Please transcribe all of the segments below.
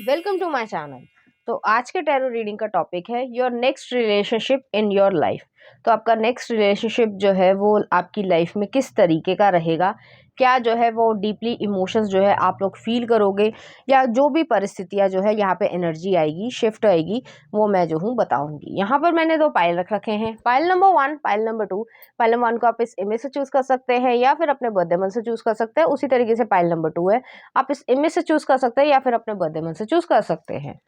Welcome to my channel. तो आज के टैरो रीडिंग का टॉपिक है your next relationship in your life. तो आपका नेक्स्ट रिलेशनशिप जो है वो आपकी लाइफ में किस तरीके का रहेगा, क्या जो है वो डीपली इमोशंस जो है आप लोग फील करोगे, या जो भी परिस्थितियां जो है यहाँ पे एनर्जी आएगी, शिफ्ट आएगी, वो मैं जो हूँ बताऊंगी। यहाँ पर मैंने दो पाइल रख रखे हैं, pile number 1, pile number 2। Pile number 1 को आप इस इमेज से चूज कर सकते हैं या फिर अपने बर्थडे मंथ से चूज कर सकते हैं। उसी तरीके से पाइल नंबर 2 है, आप इस इमेज से चूज कर सकते हैं या फिर अपने बर्थडे मंथ से चूज कर सकते हैं।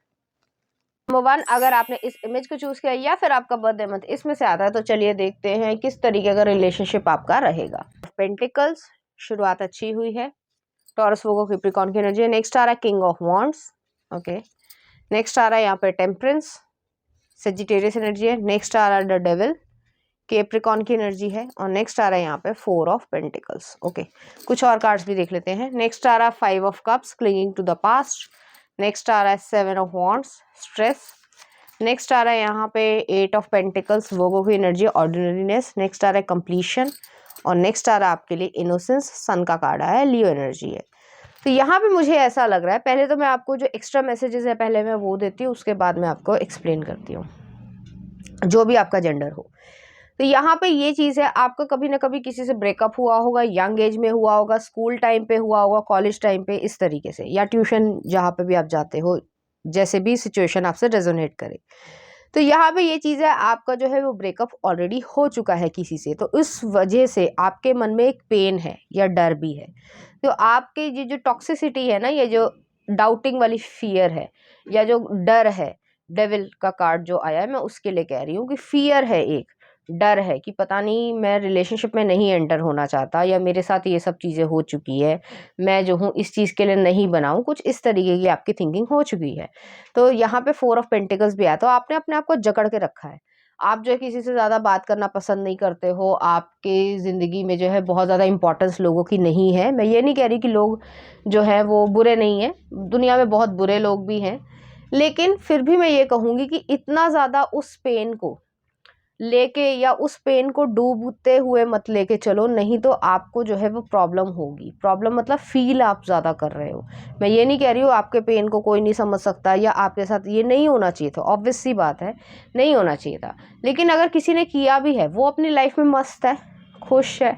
नंबर 1, अगर आपने इस इमेज को चूज किया या फिर आपका बर्थडे मंथ इसमें से आता है, तो चलिए देखते हैं किस तरीके का रिलेशनशिप आपका रहेगा। पेंटिकल्स, शुरुआत अच्छी हुई है। टॉरस, वोगो, कैप्रिकॉर्न की एनर्जी है। नेक्स्ट आ रहा है king of wands. Okay, next आ रहा है यहाँ पे टेम्परेंस, सेजिटेरियस एनर्जी है। नेक्स्ट आ रहा है द डेविल, कैप्रिकॉर्न की एनर्जी है। और नेक्स्ट आ रहा है यहाँ पे 4 ऑफ पेंटिकल्स। ओके, कुछ और कार्ड्स भी देख लेते हैं। नेक्स्ट आ रहा है 5 of cups, clinging to the past. Next आ रहा है 7 ऑफ वॉन्ड्स, स्ट्रेस। नेक्स्ट आ रहा है यहाँ पे 8 ऑफ पेंटिकल्स, वोगो की एनर्जी, ऑर्डिनरीनेस। नेक्स्ट आ रहा है कंप्लीशन। और नेक्स्ट आ रहा है आपके लिए इनोसेंस, सन का कार्ड आया है, लियो एनर्जी है। तो यहाँ पे मुझे ऐसा लग रहा है, पहले तो मैं आपको जो एक्स्ट्रा मैसेजेस है पहले मैं वो देती हूँ, उसके बाद मैं आपको एक्सप्लेन करती हूँ, जो भी आपका जेंडर हो। तो यहाँ पे ये चीज़ है, आपका कभी ना कभी किसी से ब्रेकअप हुआ होगा, यंग एज में हुआ होगा, स्कूल टाइम पे हुआ होगा, कॉलेज टाइम पे, इस तरीके से, या ट्यूशन जहाँ पे भी आप जाते हो, जैसे भी सिचुएशन आपसे रेजोनेट करे। तो यहाँ पे ये चीज़ है, आपका जो है वो ब्रेकअप ऑलरेडी हो चुका है किसी से, तो इस वजह से आपके मन में एक पेन है या डर भी है। तो आपके ये जो टॉक्सिसिटी है ना, ये जो डाउटिंग वाली फियर है या जो डर है, डेविल का कार्ड जो आया है, मैं उसके लिए कह रही हूँ कि फियर है, एक डर है कि पता नहीं मैं रिलेशनशिप में नहीं एंटर होना चाहता, या मेरे साथ ये सब चीज़ें हो चुकी है, मैं जो हूँ इस चीज़ के लिए नहीं बनाऊँ, कुछ इस तरीके की आपकी थिंकिंग हो चुकी है। तो यहाँ पे 4 ऑफ पेंटिकल्स भी आया, तो आपने अपने आप को जकड़ के रखा है। आप जो है किसी से ज़्यादा बात करना पसंद नहीं करते हो, आपके ज़िंदगी में जो है बहुत ज़्यादा इंपॉर्टेंस लोगों की नहीं है। मैं ये नहीं कह रही कि लोग जो है वो बुरे नहीं हैं, दुनिया में बहुत बुरे लोग भी हैं, लेकिन फिर भी मैं ये कहूँगी कि इतना ज़्यादा उस पेन को लेके या उस पेन को डूबते हुए मत लेके चलो, नहीं तो आपको जो है वो प्रॉब्लम होगी। प्रॉब्लम मतलब फील आप ज़्यादा कर रहे हो। मैं ये नहीं कह रही हूँ आपके पेन को कोई नहीं समझ सकता, या आपके साथ ये नहीं होना चाहिए था, ऑब्वियस सी बात है, नहीं होना चाहिए था। लेकिन अगर किसी ने किया भी है, वो अपनी लाइफ में मस्त है, खुश है,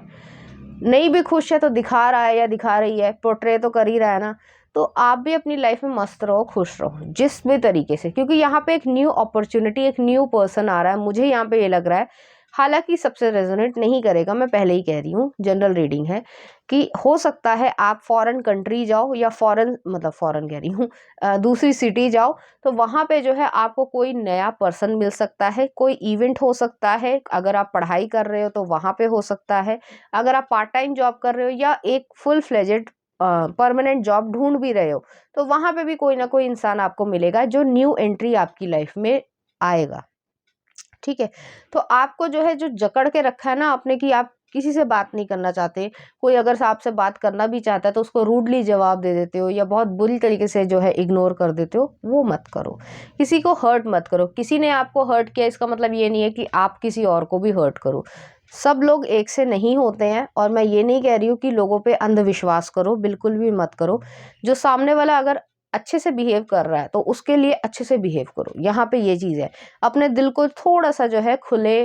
नहीं भी खुश है तो दिखा रहा है या दिखा रही है, पोर्ट्रे तो कर ही रहा है ना। तो आप भी अपनी लाइफ में मस्त रहो, खुश रहो जिस भी तरीके से, क्योंकि यहाँ पे एक न्यू अपॉर्चुनिटी, एक न्यू पर्सन आ रहा है। मुझे यहाँ पे ये लग रहा है, हालांकि सबसे रेजोनेट नहीं करेगा, मैं पहले ही कह रही हूँ, जनरल रीडिंग है, कि हो सकता है आप फॉरेन कंट्री जाओ, या फॉरेन मतलब फॉरेन कह रही हूँ, दूसरी सिटी जाओ, तो वहाँ पे जो है आपको कोई नया पर्सन मिल सकता है, कोई इवेंट हो सकता है। अगर आप पढ़ाई कर रहे हो तो वहाँ पे हो सकता है, अगर आप पार्ट टाइम जॉब कर रहे हो या एक फुल फ्लेजेड परमानेंट जॉब ढूंढ भी रहे हो, तो वहां पे भी कोई ना कोई इंसान आपको मिलेगा जो न्यू एंट्री आपकी लाइफ में आएगा। ठीक है, तो आपको जो है, जो जकड़ के रखा है ना आपने, कि आप किसी से बात नहीं करना चाहते, कोई अगर आपसे बात करना भी चाहता है तो उसको रूडली जवाब दे देते हो, या बहुत बुरी तरीके से जो है इग्नोर कर देते हो, वो मत करो। किसी को हर्ट मत करो। किसी ने आपको हर्ट किया, इसका मतलब ये नहीं है कि आप किसी और को भी हर्ट करो। सब लोग एक से नहीं होते हैं, और मैं ये नहीं कह रही हूँ कि लोगों पे अंधविश्वास करो, बिल्कुल भी मत करो। जो सामने वाला अगर अच्छे से बिहेव कर रहा है तो उसके लिए अच्छे से बिहेव करो। यहाँ पे ये चीज़ है, अपने दिल को थोड़ा सा जो है खुले,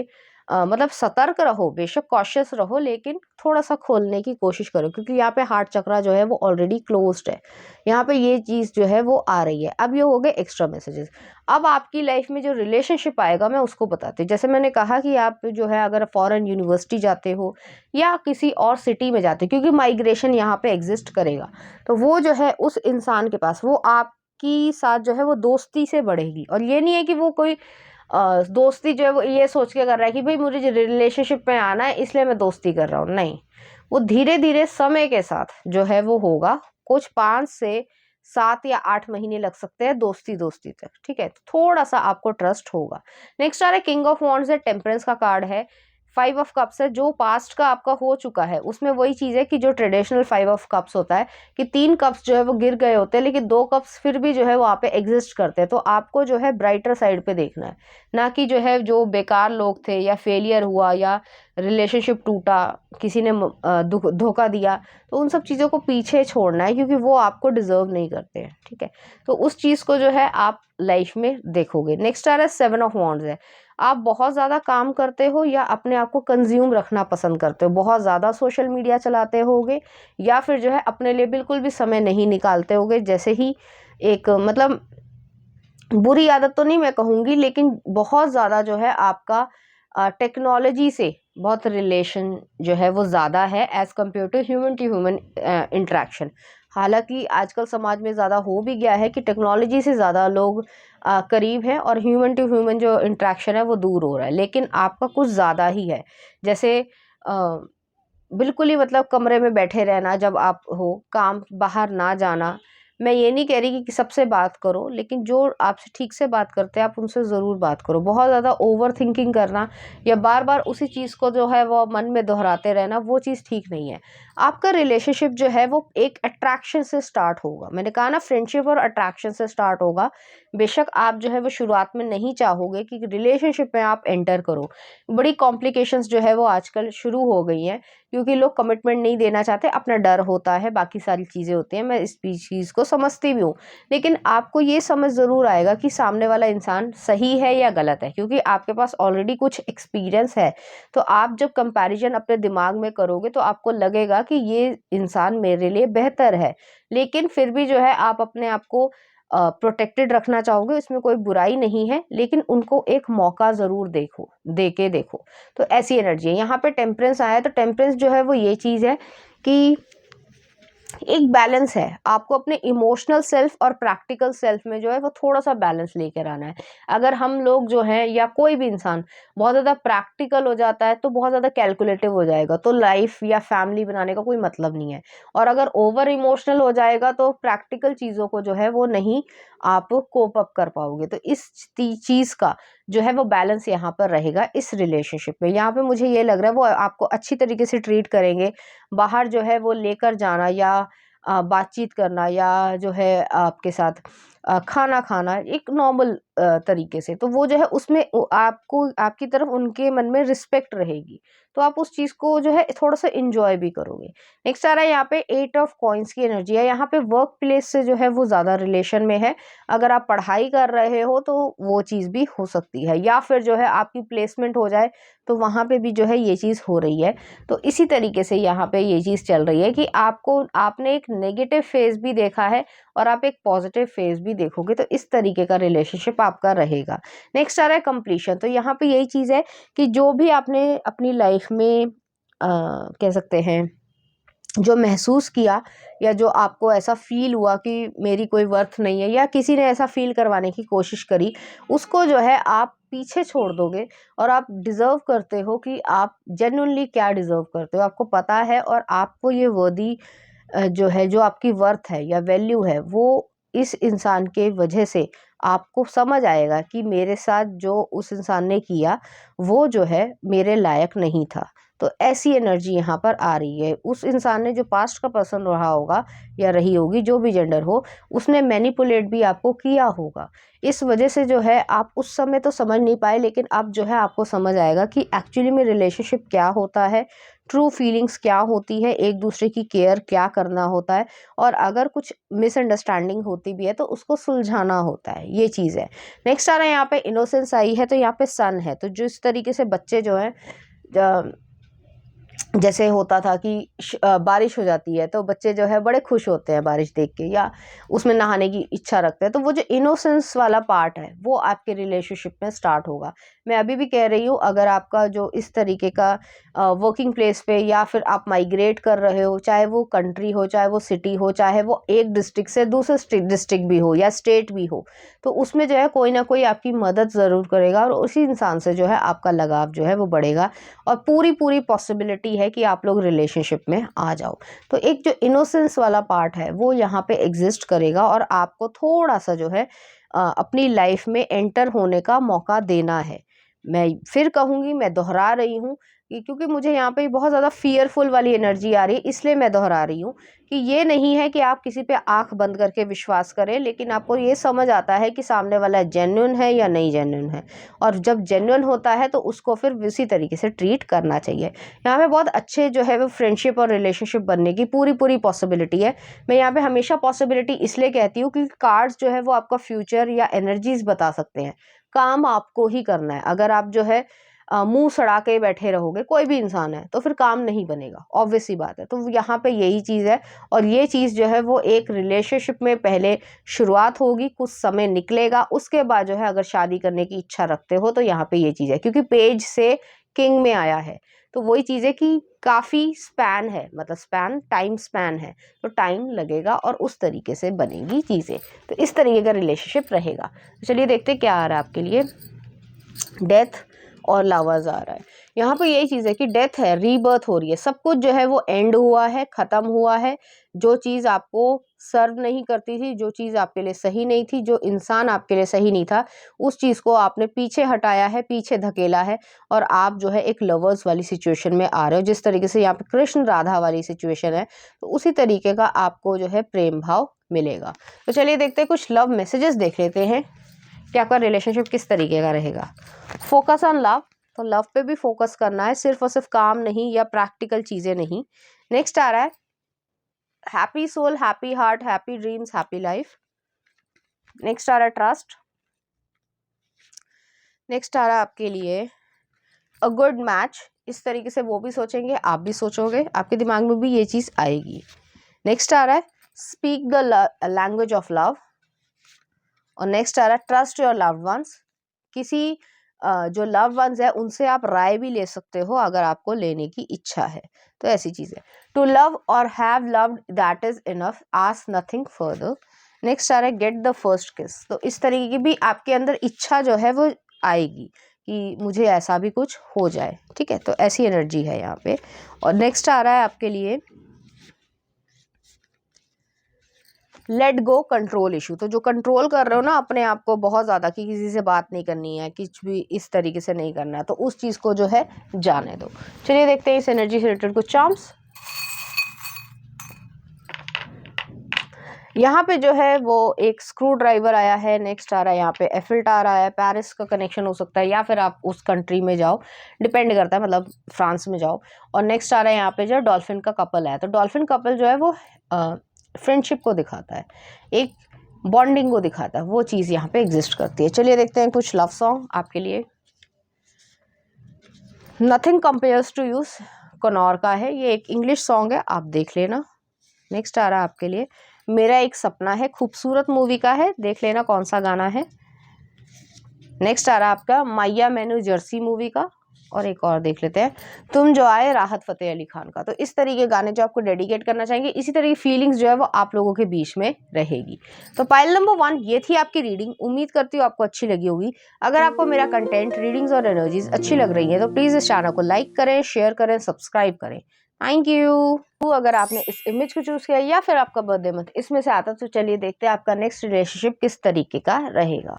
मतलब सतर्क रहो, बेशक कॉशियस रहो, लेकिन थोड़ा सा खोलने की कोशिश करो, क्योंकि यहाँ पे हार्ट चक्रा जो है वो ऑलरेडी क्लोज्ड है। यहाँ पे ये चीज़ जो है वो आ रही है। अब ये हो गए एक्स्ट्रा मैसेजेस। अब आपकी लाइफ में जो रिलेशनशिप आएगा मैं उसको बताती हूँ। जैसे मैंने कहा कि आप जो है अगर फॉरेन यूनिवर्सिटी जाते हो या किसी और सिटी में जाते हो, क्योंकि माइग्रेशन यहाँ पे एग्जिस्ट करेगा, तो वो जो है उस इंसान के पास, वो आपकी साथ जो है वो दोस्ती से बढ़ेगी। और ये नहीं है कि वो कोई दोस्ती जो है वो ये सोच के कर रहा है कि भाई मुझे रिलेशनशिप में आना है इसलिए मैं दोस्ती कर रहा हूँ, नहीं। वो धीरे धीरे समय के साथ जो है वो होगा। कुछ 5 से 7 या 8 महीने लग सकते हैं दोस्ती दोस्ती तक। ठीक है, थोड़ा सा आपको ट्रस्ट होगा। नेक्स्ट आ रहा है किंग ऑफ वॉन्ड्स है, टेम्परेंस का कार्ड है। फाइव ऑफ कप्स है, जो पास्ट का आपका हो चुका है उसमें वही चीज़ है कि जो ट्रेडिशनल फाइव ऑफ कप्स होता है कि 3 कप्स जो है वो गिर गए होते हैं, लेकिन 2 कप्स फिर भी जो है वहाँ पे एग्जिस्ट करते हैं। तो आपको जो है ब्राइटर साइड पे देखना है, ना कि जो है जो बेकार लोग थे या फेलियर हुआ या रिलेशनशिप टूटा, किसी ने धोखा दिया, तो उन सब चीज़ों को पीछे छोड़ना है, क्योंकि वो आपको डिजर्व नहीं करते हैं। ठीक है, तो उस चीज़ को जो है आप लाइफ में देखोगे। नेक्स्ट आ रहा है 7 ऑफ वॉन्ड्स है। आप बहुत ज़्यादा काम करते हो या अपने आप को कंज्यूम रखना पसंद करते हो, बहुत ज़्यादा सोशल मीडिया चलाते होगे या फिर जो है अपने लिए बिल्कुल भी समय नहीं निकालते होगे। जैसे ही एक मतलब बुरी आदत तो नहीं मैं कहूँगी, लेकिन बहुत ज़्यादा जो है आपका टेक्नोलॉजी से बहुत रिलेशन जो है वो ज़्यादा है as compare to human interaction. हालांकि आजकल समाज में ज़्यादा हो भी गया है कि टेक्नोलॉजी से ज़्यादा लोग करीब हैं और ह्यूमन टू ह्यूमन जो इंटरेक्शन है वो दूर हो रहा है, लेकिन आपका कुछ ज़्यादा ही है। जैसे बिल्कुल ही मतलब कमरे में बैठे रहना, जब आप हो काम बाहर ना जाना। मैं ये नहीं कह रही कि सबसे बात करो, लेकिन जो आपसे ठीक से बात करते हैं आप उनसे ज़रूर बात करो। बहुत ज़्यादा ओवर थिंकिंग करना या बार बार उसी चीज़ को जो है वो मन में दोहराते रहना, वो चीज़ ठीक नहीं है। आपका रिलेशनशिप जो है वो एक अट्रैक्शन से स्टार्ट होगा। मैंने कहा ना, फ्रेंडशिप और अट्रैक्शन से स्टार्ट होगा। बेशक आप जो है वो शुरुआत में नहीं चाहोगे कि रिलेशनशिप में आप एंटर करो। बड़ी कॉम्प्लिकेशंस जो है वो आजकल शुरू हो गई हैं, क्योंकि लोग कमिटमेंट नहीं देना चाहते, अपना डर होता है, बाकी सारी चीज़ें होती हैं। मैं इस चीज़ को समझती भी हूँ, लेकिन आपको ये समझ ज़रूर आएगा कि सामने वाला इंसान सही है या गलत है, क्योंकि आपके पास ऑलरेडी कुछ एक्सपीरियंस है। तो आप जब कंपैरिजन अपने दिमाग में करोगे तो आपको लगेगा कि ये इंसान मेरे लिए बेहतर है, लेकिन फिर भी जो है आप अपने आप को प्रोटेक्टेड रखना चाहोगे, इसमें कोई बुराई नहीं है, लेकिन उनको एक मौका ज़रूर देखो। तो ऐसी एनर्जी है। यहाँ पे टेम्परेंस आया, तो टेम्परेंस जो है वो ये चीज़ है कि एक बैलेंस है। आपको अपने इमोशनल सेल्फ और प्रैक्टिकल सेल्फ में जो है वो थोड़ा सा बैलेंस लेकर आना है। अगर हम लोग जो हैं या कोई भी इंसान बहुत ज़्यादा प्रैक्टिकल हो जाता है तो बहुत ज़्यादा कैलकुलेटिव हो जाएगा, तो लाइफ या फैमिली बनाने का कोई मतलब नहीं है। और अगर ओवर इमोशनल हो जाएगा तो प्रैक्टिकल चीज़ों को जो है वो नहीं आप कोप अप कर पाओगे। तो इस चीज़ का जो है वो बैलेंस यहाँ पर रहेगा इस रिलेशनशिप में। यहाँ पे मुझे ये लग रहा है वो आपको अच्छी तरीके से ट्रीट करेंगे। बाहर जो है वो लेकर जाना या बातचीत करना या जो है आपके साथ खाना खाना एक नॉर्मल तरीके से, तो वो जो है उसमें आपको आपकी तरफ उनके मन में रिस्पेक्ट रहेगी, तो आप उस चीज़ को जो है थोड़ा सा इंजॉय भी करोगे। नेक्स्ट आ रहा है यहाँ पे 8 ऑफ कॉइंस की एनर्जी है। यहाँ पे वर्क प्लेस से जो है वो ज़्यादा रिलेशन में है। अगर आप पढ़ाई कर रहे हो तो वो चीज़ भी हो सकती है, या फिर जो है आपकी प्लेसमेंट हो जाए तो वहाँ पे भी जो है ये चीज़ हो रही है। तो इसी तरीके से यहाँ पे ये चीज़ चल रही है कि आपने एक नेगेटिव फेज भी देखा है और आप एक पॉजिटिव फेज भी देखोगे, तो इस तरीके का रिलेशनशिप आपका रहेगा। नेक्स्ट आ रहा है कंप्लीशन। तो यहाँ पे यही चीज़ है कि जो भी आपने अपनी लाइफ में कह सकते हैं जो महसूस किया या जो आपको ऐसा फील हुआ कि मेरी कोई वर्थ नहीं है, या किसी ने ऐसा फील करवाने की कोशिश करी, उसको जो है आप पीछे छोड़ दोगे और आप डिज़र्व करते हो कि आप जेन्युइनली क्या डिज़र्व करते हो, आपको पता है। और आपको ये वर्दी जो है, जो आपकी वर्थ है या वैल्यू है, वो इस इंसान के वजह से आपको समझ आएगा कि मेरे साथ जो उस इंसान ने किया वो जो है मेरे लायक नहीं था। तो ऐसी एनर्जी यहाँ पर आ रही है। उस इंसान ने, जो पास्ट का पर्सन रहा होगा या रही होगी, जो भी जेंडर हो, उसने मैनिपुलेट भी आपको किया होगा। इस वजह से जो है आप उस समय तो समझ नहीं पाए, लेकिन अब जो है आपको समझ आएगा कि एक्चुअली में रिलेशनशिप क्या होता है, ट्रू फीलिंग्स क्या होती है, एक दूसरे की केयर क्या करना होता है, और अगर कुछ मिसअंडरस्टैंडिंग होती भी है तो उसको सुलझाना होता है। ये चीज़ है। नेक्स्ट आ रहा है यहाँ पे इनोसेंस आई है, तो यहाँ पे सन है। तो जिस तरीके से बच्चे जो हैं, जैसे होता था कि बारिश हो जाती है तो बच्चे जो है बड़े खुश होते हैं बारिश देख के, या उसमें नहाने की इच्छा रखते हैं, तो वो जो इनोसेंस वाला पार्ट है वो आपके रिलेशनशिप में स्टार्ट होगा। मैं अभी भी कह रही हूँ, अगर आपका जो इस तरीके का वर्किंग प्लेस पे या फिर आप माइग्रेट कर रहे हो, चाहे वो कंट्री हो, चाहे वो सिटी हो, चाहे वो एक डिस्ट्रिक्ट से दूसरे डिस्ट्रिक्ट भी हो या स्टेट भी हो, तो उसमें जो है कोई ना कोई आपकी मदद ज़रूर करेगा और उसी इंसान से जो है आपका लगाव जो है वो बढ़ेगा, और पूरी पूरी पॉसिबिलिटी है कि आप लोग रिलेशनशिप में आ जाओ। तो एक जो इनोसेंस वाला पार्ट है वो यहाँ पे एग्जिस्ट करेगा, और आपको थोड़ा सा जो है अपनी लाइफ में एंटर होने का मौका देना है। मैं फिर कहूँगी, मैं दोहरा रही हूँ, क्योंकि मुझे यहाँ पे बहुत ज़्यादा फियरफुल वाली एनर्जी आ रही है, इसलिए मैं दोहरा रही हूँ कि ये नहीं है कि आप किसी पे आंख बंद करके विश्वास करें, लेकिन आपको ये समझ आता है कि सामने वाला जेन्युइन है या नहीं जेन्युइन है, और जब जेन्युइन होता है तो उसको फिर उसी तरीके से ट्रीट करना चाहिए। यहाँ पे बहुत अच्छे जो है वो फ्रेंडशिप और रिलेशनशिप बनने की पूरी पूरी पॉसिबिलिटी है। मैं यहाँ पे हमेशा पॉसिबिलिटी इसलिए कहती हूँ क्योंकि कार्ड्स जो है वो आपका फ्यूचर या एनर्जीज बता सकते हैं। काम आपको ही करना है। अगर आप जो है मुंह सड़ा के बैठे रहोगे, कोई भी इंसान है, तो फिर काम नहीं बनेगा, ऑब्वियस सी बात है। तो यहाँ पे यही चीज़ है, और ये चीज़ जो है वो एक रिलेशनशिप में पहले शुरुआत होगी, कुछ समय निकलेगा, उसके बाद जो है अगर शादी करने की इच्छा रखते हो तो यहाँ पे ये चीज़ है, क्योंकि पेज से किंग में आया है। तो वही चीज़ है कि काफ़ी स्पैन है, मतलब स्पैन टाइम स्पैन है, तो टाइम लगेगा और उस तरीके से बनेगी चीज़ें। तो इस तरीके का रिलेशनशिप रहेगा। तो चलिए देखते क्या आ रहा है आपके लिए। डेथ और लवर्स आ रहा है। यहाँ पे यही चीज़ है कि डेथ है, रीबर्थ हो रही है, सब कुछ जो है वो एंड हुआ है, ख़त्म हुआ है। जो चीज़ आपको सर्व नहीं करती थी, जो चीज़ आपके लिए सही नहीं थी, जो इंसान आपके लिए सही नहीं था, उस चीज़ को आपने पीछे हटाया है, पीछे धकेला है, और आप जो है एक लवर्स वाली सिचुएशन में आ रहे हो। जिस तरीके से यहाँ पे कृष्ण राधा वाली सिचुएशन है, तो उसी तरीके का आपको जो है प्रेम भाव मिलेगा। तो चलिए देखते हैं, कुछ लव मैसेजेस देख लेते हैं कि आपका रिलेशनशिप किस तरीके का रहेगा। फोकस ऑन लव, तो लव पे भी फोकस करना है, सिर्फ और सिर्फ काम नहीं या प्रैक्टिकल चीजें नहीं। नेक्स्ट आ रहा है happy soul, happy heart, happy dreams, happy life. Next आ रहा है ट्रस्ट। नेक्स्ट आ रहा है आपके लिए अ गुड मैच। इस तरीके से वो भी सोचेंगे, आप भी सोचोगे, आपके दिमाग में भी ये चीज आएगी। नेक्स्ट आ रहा है speak the language of love. और नेक्स्ट आ रहा है ट्रस्ट योर लव्ड वंस। किसी जो लव वंस है उनसे आप राय भी ले सकते हो अगर आपको लेने की इच्छा है। तो ऐसी चीज़ है। टू लव और have loved that is enough, ask nothing further. Next आ रहा है गेट द फर्स्ट किस। तो इस तरीके की भी आपके अंदर इच्छा जो है वो आएगी कि मुझे ऐसा भी कुछ हो जाए। ठीक है, तो ऐसी एनर्जी है यहाँ पे। और नेक्स्ट आ रहा है आपके लिए लेट गो कंट्रोल इशू। तो जो कंट्रोल कर रहे हो ना अपने आप को बहुत ज़्यादा, कि किसी से बात नहीं करनी है, कुछ भी इस तरीके से नहीं करना है, तो उस चीज़ को जो है जाने दो। चलिए देखते हैं इस एनर्जी से रिलेटेड कुछ चार्म्स। यहाँ पे जो है वो एक स्क्रू ड्राइवर आया है। नेक्स्ट आ रहा है यहाँ पे एफिल टावर आया है, पेरिस का कनेक्शन हो सकता है, या फिर आप उस कंट्री में जाओ, डिपेंड करता है, मतलब फ्रांस में जाओ। और नेक्स्ट आ रहा है यहाँ पे जो डॉल्फिन का कपल है। तो डॉल्फिन कपल जो है वो फ्रेंडशिप को दिखाता है, एक बॉन्डिंग को दिखाता है, वो चीज़ यहाँ पे एग्जिस्ट करती है। चलिए देखते हैं कुछ लव सॉन्ग आपके लिए। नथिंग कंपेयर्स टू यू, कनौर का है, ये एक इंग्लिश सॉन्ग है, आप देख लेना। नेक्स्ट आ रहा है आपके लिए मेरा एक सपना है, खूबसूरत मूवी का है, देख लेना कौन सा गाना है। नेक्स्ट आ रहा है आपका मैया मैनू जर्सी मूवी का, और एक और देख लेते हैं तुम जो आए, राहत फतेह अली खान का। तो इस तरीके के गाने जो आपको डेडिकेट करना चाहेंगे, इसी तरह की फीलिंग्स जो है वो आप लोगों के बीच में रहेगी। तो पाइल नंबर 1 ये थी आपकी रीडिंग। उम्मीद करती हूँ आपको अच्छी लगी होगी। अगर आपको मेरा कंटेंट, रीडिंग्स और एनर्जीज अच्छी लग रही है तो प्लीज़ इस चैनल को लाइक करें, शेयर करें, सब्सक्राइब करें। Thank you. अगर आपने इस इमेज को चूज किया या फिर आपका बर्थडे मंथ इसमें से आता, तो चलिए देखते हैं आपका नेक्स्ट रिलेशनशिप किस तरीके का रहेगा।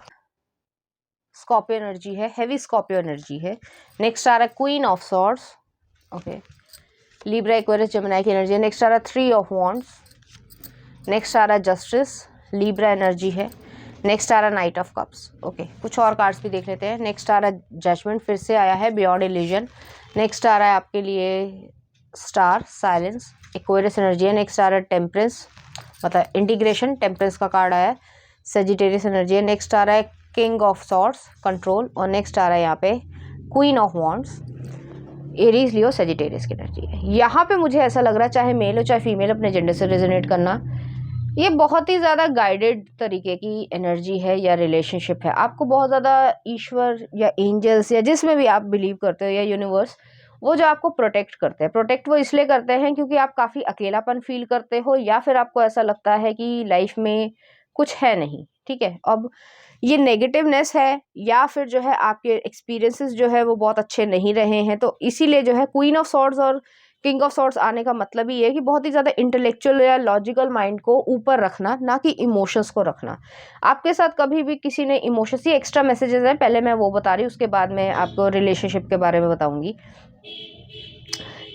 स्कॉर्पियो एनर्जी है, हेवी स्कॉर्पियो एनर्जी है। नेक्स्ट आ रहा है queen of swords, okay, Libra Aquarius Gemini की एनर्जी है। नेक्स्ट आ रहा है 3 ऑफ वॉन्ड्स। नेक्स्ट आ रहा है जस्टिस, लिब्रा एनर्जी है। नेक्स्ट आ रहा है नाइट ऑफ कप्स, ओके, कुछ और कार्ड्स भी देख लेते हैं। नेक्स्ट आ रहा है जजमेंट, फिर से आया है बियॉन्ड इल्यूजन। नेक्स्ट आ रहा है आपके लिए स्टार, साइलेंस, एक्वेरियस एनर्जी है। नेक्स्ट आ रहा है टेम्परेंस, मतलब इंटीग्रेशन, टेम्परेंस का कार्ड आया है। सेजिटेरियस एनर्जी है। नेक्स्ट आ रहा है किंग ऑफ सॉर्ड्स, कंट्रोल। और नेक्स्ट आ रहा है यहाँ पे queen of wands, Aries, Leo, Sagittarius की एनर्जी है। यहाँ पे मुझे ऐसा लग रहा है, चाहे मेल हो चाहे फीमेल, अपने जेंडर से रेजोनेट करना, ये बहुत ही ज़्यादा गाइडेड तरीके की एनर्जी है या रिलेशनशिप है। आपको बहुत ज़्यादा ईश्वर या एंजल्स या जिसमें भी आप बिलीव करते हो, या यूनिवर्स, वो जो आपको प्रोटेक्ट करते हैं, प्रोटेक्ट वो इसलिए करते हैं क्योंकि आप काफ़ी अकेलापन फील करते हो, या फिर आपको ऐसा लगता है कि लाइफ में कुछ है नहीं। ठीक है, अब ये नेगेटिवनेस है, या फिर जो है आपके एक्सपीरियंसेस जो है वो बहुत अच्छे नहीं रहे हैं, तो इसीलिए जो है क्वीन ऑफ सॉर्ड्स और किंग ऑफ सॉर्ड्स आने का मतलब ही है कि बहुत ही ज़्यादा इंटेलेक्चुअल या लॉजिकल माइंड को ऊपर रखना, ना कि इमोशंस को रखना। आपके साथ कभी भी किसी ने इमोशंस, ये एक्स्ट्रा मैसेजेस हैं, पहले मैं वो बता रही हूँ, उसके बाद मैं आपको रिलेशनशिप के बारे में बताऊंगी।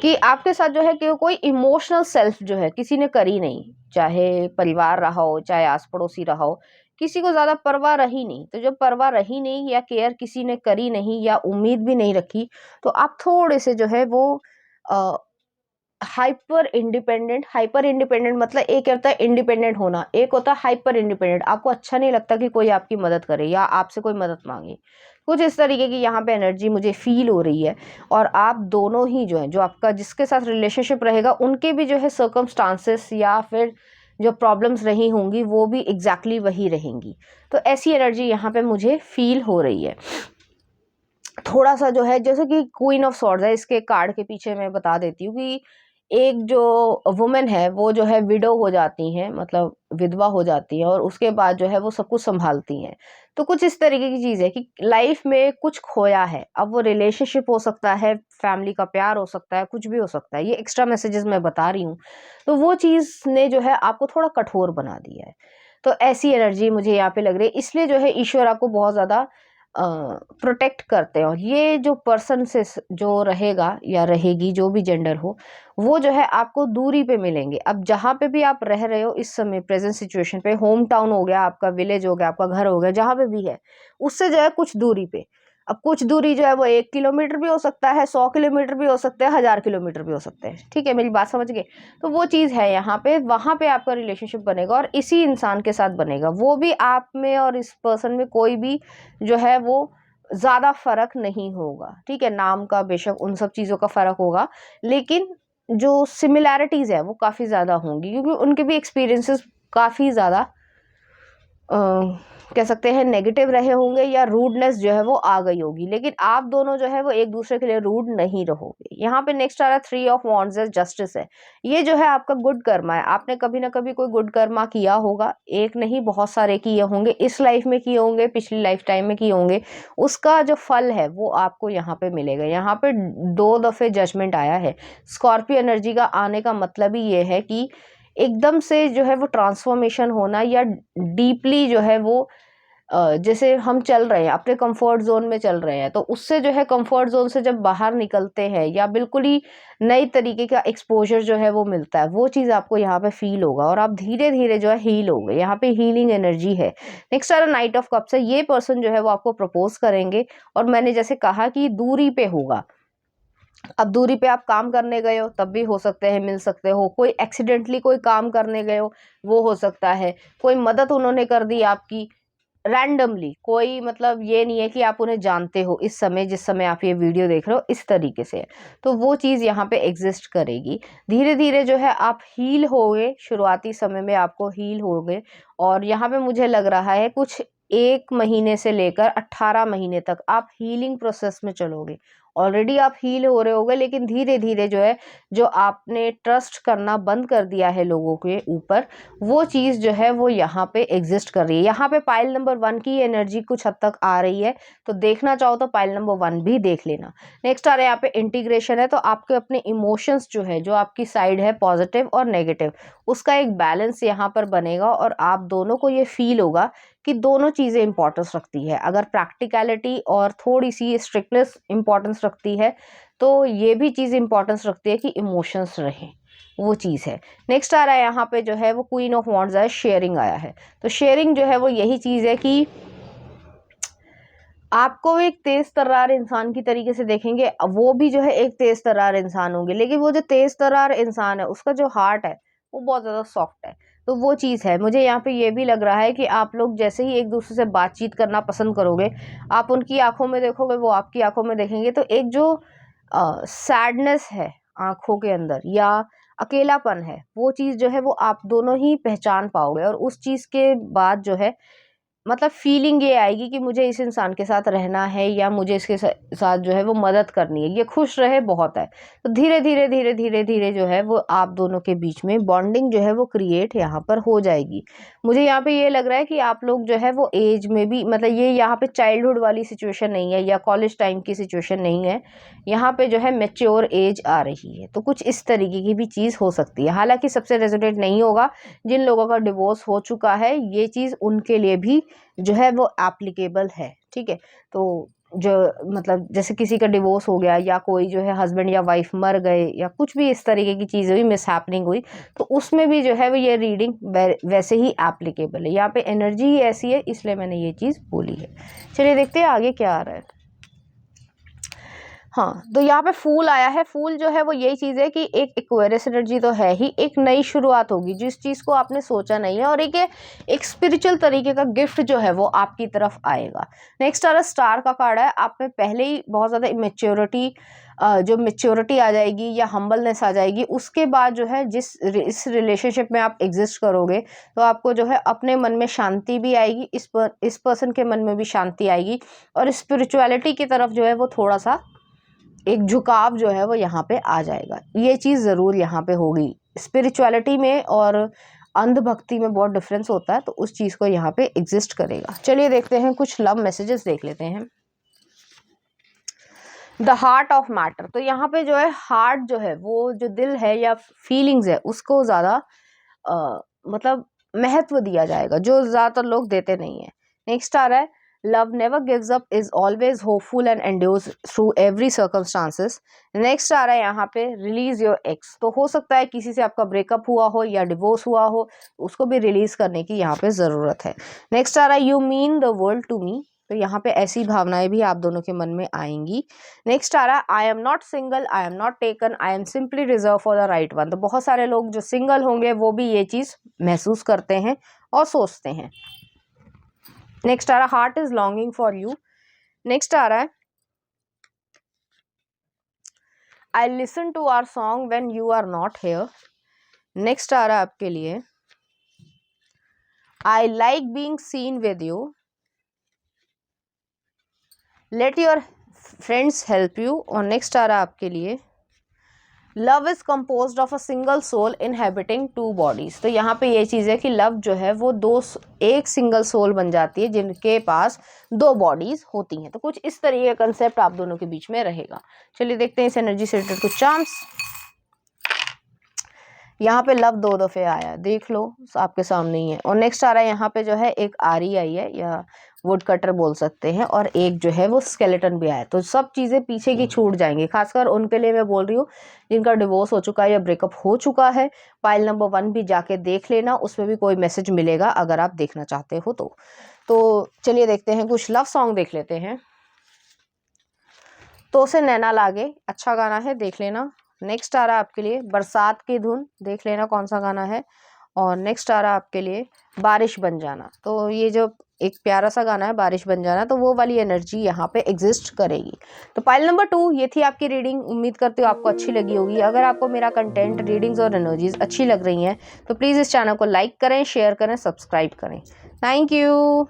कि आपके साथ जो है कि कोई इमोशनल सेल्फ जो है किसी ने करी नहीं, चाहे परिवार रहा हो, चाहे आस पड़ोसी रहा हो, किसी को ज्यादा परवाह रही नहीं। तो जब परवाह रही नहीं या केयर किसी ने करी नहीं या उम्मीद भी नहीं रखी, तो आप थोड़े से जो है वो हाइपर इंडिपेंडेंट मतलब एक होता है इंडिपेंडेंट होना, एक होता है हाइपर इंडिपेंडेंट। आपको अच्छा नहीं लगता कि कोई आपकी मदद करे या आपसे कोई मदद मांगे, कुछ इस तरीके की यहाँ पे एनर्जी मुझे फील हो रही है। और आप दोनों ही जो है, जो आपका जिसके साथ रिलेशनशिप रहेगा, उनके भी जो है सर्कमस्टांसेस या फिर जो प्रॉब्लम्स रही होंगी वो भी एग्जैक्टली वही रहेंगी। तो ऐसी एनर्जी यहाँ पे मुझे फील हो रही है। थोड़ा सा जो है जैसे कि क्वीन ऑफ सॉर्ड्स है, इसके कार्ड के पीछे मैं बता देती हूँ कि एक जो वुमेन है वो जो है विडो हो जाती हैं, मतलब विधवा हो जाती हैं, और उसके बाद जो है वो सब कुछ संभालती हैं। तो कुछ इस तरीके की चीज़ है कि लाइफ में कुछ खोया है। अब वो रिलेशनशिप हो सकता है, फैमिली का प्यार हो सकता है, कुछ भी हो सकता है, ये एक्स्ट्रा मैसेजेस मैं बता रही हूँ। तो वो चीज़ ने जो है आपको थोड़ा कठोर बना दिया है। तो ऐसी एनर्जी मुझे यहाँ पे लग रही है, इसलिए जो है ईश्वर आपको बहुत ज़्यादा प्रोटेक्ट करते हैं। और ये जो पर्सन से जो रहेगा या रहेगी, जो भी जेंडर हो, वो जो है आपको दूरी पे मिलेंगे। अब जहाँ पे भी आप रह रहे हो इस समय प्रेजेंट सिचुएशन पे, होम टाउन हो गया, आपका विलेज हो गया, आपका घर हो गया, जहाँ पे भी है, उससे जो है कुछ दूरी पे। अब कुछ दूरी जो है वो 1 किलोमीटर भी हो सकता है, 100 किलोमीटर भी हो सकता है, 1000 किलोमीटर भी हो सकते हैं। ठीक है, मेरी बात समझ गए? तो वो चीज़ है यहाँ पे, वहाँ पे आपका रिलेशनशिप बनेगा और इसी इंसान के साथ बनेगा। वो भी आप में और इस पर्सन में कोई भी जो है वो ज़्यादा फर्क नहीं होगा। ठीक है, नाम का बेशक उन सब चीज़ों का फर्क होगा, लेकिन जो सिमिलैरिटीज़ है वो काफ़ी ज़्यादा होंगी, क्योंकि उनके भी एक्सपीरियंसेस काफ़ी ज़्यादा कह सकते हैं नेगेटिव रहे होंगे, या रूडनेस जो है वो आ गई होगी। लेकिन आप दोनों जो है वो एक दूसरे के लिए रूड नहीं रहोगे। यहाँ पे नेक्स्ट आ रहा है 3 ऑफ वांड्स है, जस्टिस है। ये जो है आपका गुड कर्मा है। आपने कभी ना कभी कोई गुड कर्मा किया होगा, एक नहीं बहुत सारे किए होंगे, इस लाइफ में किए होंगे, पिछली लाइफ टाइम में किए होंगे। उसका जो फल है वो आपको यहाँ पे मिलेगा। यहाँ पे 2 दफे जजमेंट आया है। स्कॉर्पियो एनर्जी का आने का मतलब ही ये है कि एकदम से जो है वो ट्रांसफॉर्मेशन होना, या डीपली जो है वो जैसे हम चल रहे हैं अपने कंफर्ट जोन में चल रहे हैं, तो उससे जो है कंफर्ट जोन से जब बाहर निकलते हैं या बिल्कुल ही नई तरीके का एक्सपोजर जो है वो मिलता है, वो चीज़ आपको यहाँ पे फील होगा और आप धीरे धीरे जो है हील होगे। यहाँ पे हीलिंग एनर्जी है। नेक्स्ट आ रहा नाइट ऑफ कप्स है। ये पर्सन जो है वो आपको प्रपोज करेंगे, और मैंने जैसे कहा कि दूरी पे होगा। अब दूरी पे आप काम करने गए हो तब भी हो सकते हैं मिल सकते हो, कोई एक्सीडेंटली कोई काम करने गए हो वो हो सकता है, कोई मदद उन्होंने कर दी आपकी रैंडमली, कोई मतलब ये नहीं है कि आप उन्हें जानते हो इस समय जिस समय आप ये वीडियो देख रहे हो, इस तरीके से। तो वो चीज़ यहाँ पे एग्जिस्ट करेगी। धीरे धीरे जो है आप हील होगे, शुरुआती समय में आपको हील होगे, और यहाँ पे मुझे लग रहा है कुछ 1 महीने से लेकर 18 महीने तक आप हीलिंग प्रोसेस में चलोगे। ऑलरेडी आप हील हो रहे होगे, लेकिन धीरे धीरे जो है, जो आपने ट्रस्ट करना बंद कर दिया है लोगों के ऊपर, वो चीज़ जो है वो यहाँ पे एग्जिस्ट कर रही है। यहाँ पे पाइल नंबर 1 की एनर्जी कुछ हद तक आ रही है, तो देखना चाहो तो पाइल नंबर 1 भी देख लेना। नेक्स्ट आ रहा है यहाँ पे इंटीग्रेशन है। तो आपके अपने इमोशंस जो है, जो आपकी साइड है पॉजिटिव और नेगेटिव, उसका एक बैलेंस यहाँ पर बनेगा, और आप दोनों को ये फील होगा कि दोनों चीज़ें इंपॉर्टेंस रखती है। अगर प्रैक्टिकलिटी और थोड़ी सी स्ट्रिक्टनेस इंपॉर्टेंस रखती है, तो ये भी चीज़ इंपॉर्टेंस रखती है कि इमोशंस रहें, वो चीज़ है। नेक्स्ट आ रहा है यहाँ पे जो है वो क्वीन ऑफ वांड्स है, शेयरिंग आया है। तो शेयरिंग जो है वो यही चीज़ है कि आपको एक तेज तर्रार इंसान की तरीके से देखेंगे, वो भी जो है एक तेज तर्रार इंसान होंगे, लेकिन वो जो तेज तर्रार इंसान है उसका जो हार्ट है वो बहुत ज़्यादा सॉफ्ट है। तो वो चीज़ है। मुझे यहाँ पे ये भी लग रहा है कि आप लोग जैसे ही एक दूसरे से बातचीत करना पसंद करोगे, आप उनकी आंखों में देखोगे, वो आपकी आंखों में देखेंगे, तो एक जो सैडनेस है आंखों के अंदर या अकेलापन है, वो चीज़ जो है वो आप दोनों ही पहचान पाओगे, और उस चीज़ के बाद जो है मतलब फीलिंग ये आएगी कि मुझे इस इंसान के साथ रहना है, या मुझे इसके साथ जो है वो मदद करनी है, ये खुश रहे बहुत है। तो धीरे धीरे धीरे धीरे धीरे जो है वो आप दोनों के बीच में बॉन्डिंग जो है वो क्रिएट यहाँ पर हो जाएगी। मुझे यहाँ पे ये लग रहा है कि आप लोग जो है वो एज में भी, मतलब ये यहाँ पे चाइल्डहुड वाली सिचुएशन नहीं है या कॉलेज टाइम की सिचुएशन नहीं है, यहाँ पे जो है मेच्योर एज आ रही है। तो कुछ इस तरीके की भी चीज़ हो सकती है। हालांकि सबसे रेजोनेट नहीं होगा, जिन लोगों का डिवोर्स हो चुका है ये चीज़ उनके लिए भी जो है वो एप्लीकेबल है। ठीक है, तो जो मतलब जैसे किसी का डिवोर्स हो गया या कोई जो है हस्बैंड या वाइफ मर गए या कुछ भी इस तरीके की चीज़ हुई, मिस हैपनिंग हुई, तो उसमें भी जो है वो ये रीडिंग वैसे ही एप्लीकेबल है। यहाँ पे एनर्जी ही ऐसी है, इसलिए मैंने ये चीज़ बोली है। चलिए देखते हैं आगे क्या आ रहा है। हाँ, तो यहाँ पे फूल आया है। फूल जो है वो यही चीज़ है कि एक एक्वेरियस एनर्जी तो है ही, एक नई शुरुआत होगी जिस चीज़ को आपने सोचा नहीं है, और एक स्पिरिचुअल तरीके का गिफ्ट जो है वो आपकी तरफ आएगा। नेक्स्ट आ रहा स्टार का कार्ड है। आप में पहले ही बहुत ज़्यादा इमेच्योरिटी जो मेच्योरिटी आ जाएगी या हम्बलनेस आ जाएगी, उसके बाद जो है इस रिलेशनशिप में आप एग्जिस्ट करोगे तो आपको जो है अपने मन में शांति भी आएगी, इस पर्सन के मन में भी शांति आएगी, और स्पिरिचुअलिटी की तरफ जो है वो थोड़ा सा एक झुकाव जो है वो यहाँ पे आ जाएगा। ये चीज़ ज़रूर यहाँ पे होगी। स्पिरिचुअलिटी में और अंधभक्ति में बहुत डिफरेंस होता है, तो उस चीज़ को यहाँ पे एग्जिस्ट करेगा। चलिए देखते हैं, कुछ लव मैसेजेस देख लेते हैं। द हार्ट ऑफ मैटर, तो यहाँ पे जो है हार्ट जो है वो जो दिल है या फीलिंग्स है उसको ज़्यादा मतलब महत्व दिया जाएगा, जो ज़्यादातर लोग देते नहीं है। नेक्स्ट आ रहा है love never gives up, is always hopeful and endures through every circumstances. Next आ रहा है यहाँ पे रिलीज योर एक्स, तो हो सकता है किसी से आपका ब्रेकअप हुआ हो या डिवोर्स हुआ हो, उसको भी रिलीज करने की यहाँ पे ज़रूरत है। नेक्स्ट आ रहा है you mean the world to me, तो यहाँ पे ऐसी भावनाएं भी आप दोनों के मन में आएंगी। नेक्स्ट आ रहा है I am not single, I am not taken, I am simply reserve for the right one, तो बहुत सारे लोग जो सिंगल होंगे वो भी ये चीज़ महसूस करते हैं और सोचते हैं। नेक्स्ट आ रहा है heart is longing for you. Next आ रहा है I listen to our song when you are not here. Next आ रहा है आपके लिए I like being seen with you, let your friends help you. और नेक्स्ट आ रहा है आपके लिए love is compose of a single soul inhabiting two bodies, तो यहाँ पे ये चीज़ है कि लव जो है वो एक सिंगल सोल बन जाती है जिनके पास दो बॉडीज होती हैं। तो कुछ इस तरीके का कंसेप्ट आप दोनों के बीच में रहेगा। चलिए देखते हैं इस एनर्जी से रिलेटेड कुछ चार्म्स। यहाँ पे लव 2 दफ़े आया, देख लो आपके सामने ही है। और नेक्स्ट आ रहा है यहाँ पे जो है एक आरी आई है या वुड कटर बोल सकते हैं, और एक जो है वो स्केलेटन भी आया। तो सब चीज़ें पीछे की छूट जाएंगी, खासकर उनके लिए मैं बोल रही हूँ जिनका डिवोर्स हो चुका है या ब्रेकअप हो चुका है। पाइल नंबर 1 भी जाके देख लेना, उसमें भी कोई मैसेज मिलेगा अगर आप देखना चाहते हो तो चलिए देखते हैं, कुछ लव सॉन्ग देख लेते हैं। तो से नैना लागे, अच्छा गाना है, देख लेना। नेक्स्ट आ रहा है आपके लिए बरसात की धुन, देख लेना कौन सा गाना है। और नेक्स्ट आ रहा है आपके लिए बारिश बन जाना, तो ये जो एक प्यारा सा गाना है बारिश बन जाना, तो वो वाली एनर्जी यहाँ पे एग्जिस्ट करेगी। तो पाइल नंबर 2 ये थी आपकी रीडिंग। उम्मीद करती हूँ आपको अच्छी लगी होगी। अगर आपको मेरा कंटेंट, रीडिंग्स और एनर्जीज अच्छी लग रही हैं तो प्लीज़ इस चैनल को लाइक करें, शेयर करें, सब्सक्राइब करें। Thank you.